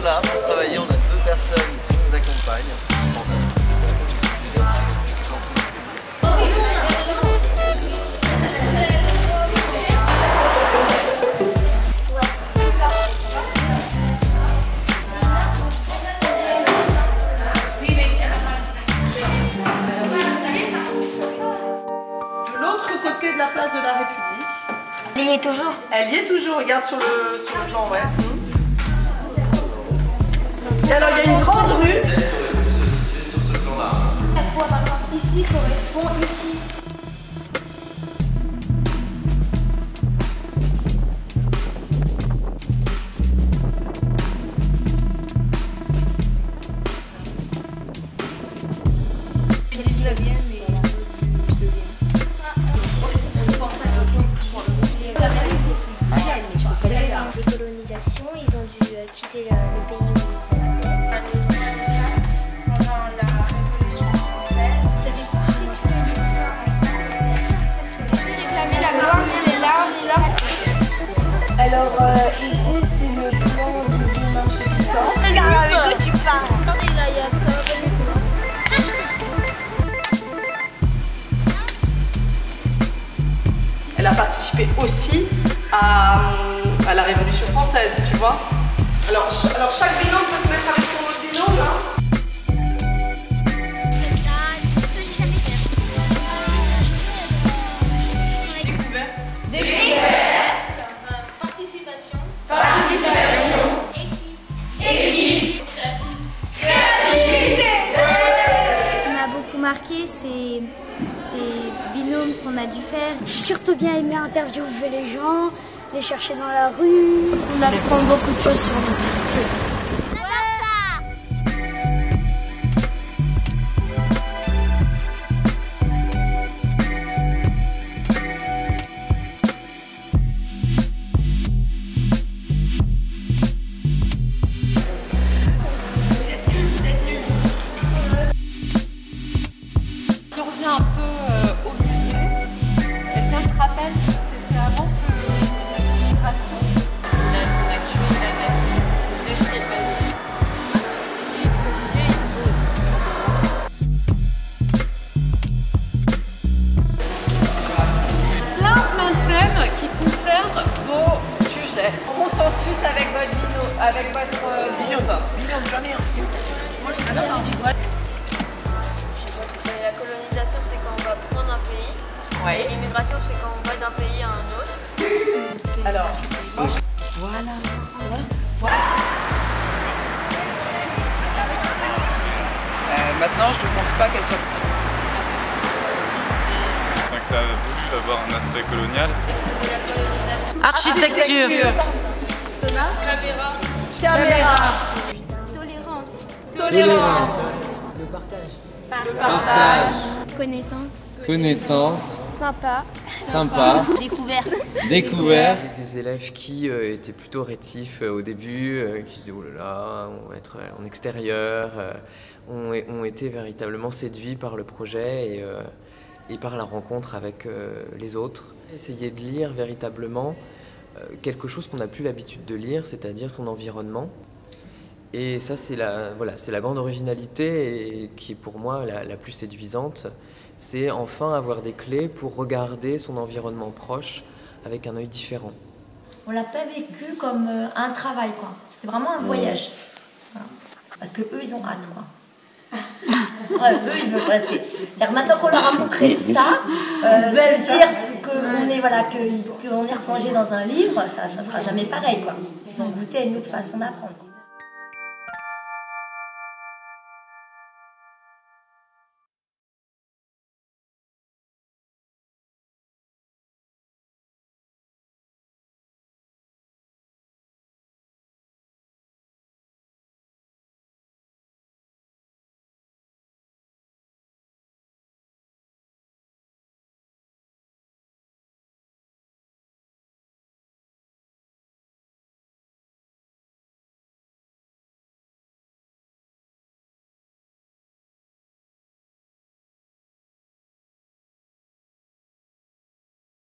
là pour travailler. On a 2 personnes qui nous accompagnent. De l'autre côté de la place de la République. Elle y est toujours. Elle y est toujours, regarde sur le plan, ouais. Et alors il y a une grande rue. Sur ce plan-là. La quoi par exemple ici correspond ici. De colonisation, ils ont dû quitter le pays où ils habitaient. Pendant la Révolution française, c'était constitué une histoire réclamer la gloire, ni les larmes, ni la... Alors ici c'est le plan du marché du temps. Regarde avec quoi tu parles. Attendez là, ça va pas du tout. Elle a participé aussi à la Révolution française, tu vois. Alors chaque binôme peut se mettre avec son autre binôme, là. Participation. Équipe. Ce qui m'a beaucoup marqué, c'est ces binômes qu'on a dû faire. J'ai surtout bien aimé interviewer les gens, les chercher dans la rue. On apprend beaucoup de choses sur le quartier. Si on revient un peu au musée, quelqu'un se rappelle que c'était avant cette migration. On a tué la nature, ce qu'on laisserait passer. Plein de thèmes qui concernent vos sujets. Consensus avec votre binôme. La colonisation, c'est quand on va prendre un pays. Ouais. Et l'immigration, c'est quand on va d'un pays à un autre. Alors, Maintenant, je ne pense pas qu'elle soit... Donc ça a voulu avoir un aspect colonial. architecture. Caméra. Tolérance. Partage, Connaissance. sympa, découverte. Des élèves qui étaient plutôt rétifs au début, qui se disaient oh là là, on va être en extérieur, ont été véritablement séduits par le projet et par la rencontre avec les autres. Essayer de lire véritablement quelque chose qu'on n'a plus l'habitude de lire, c'est-à-dire son environnement. Et ça, c'est la grande originalité et qui est pour moi la plus séduisante. C'est enfin avoir des clés pour regarder son environnement proche avec un œil différent. On l'a pas vécu comme un travail, quoi. C'était vraiment un voyage. Voilà. Parce que eux, ils ont hâte, quoi. Ouais, eux, ils veulent passer. C'est-à-dire maintenant qu'on leur a montré ça, se dire qu'on est, voilà, qu'on est replongé dans un livre, ça sera jamais pareil, quoi. Ils ont goûté à une autre façon d'apprendre.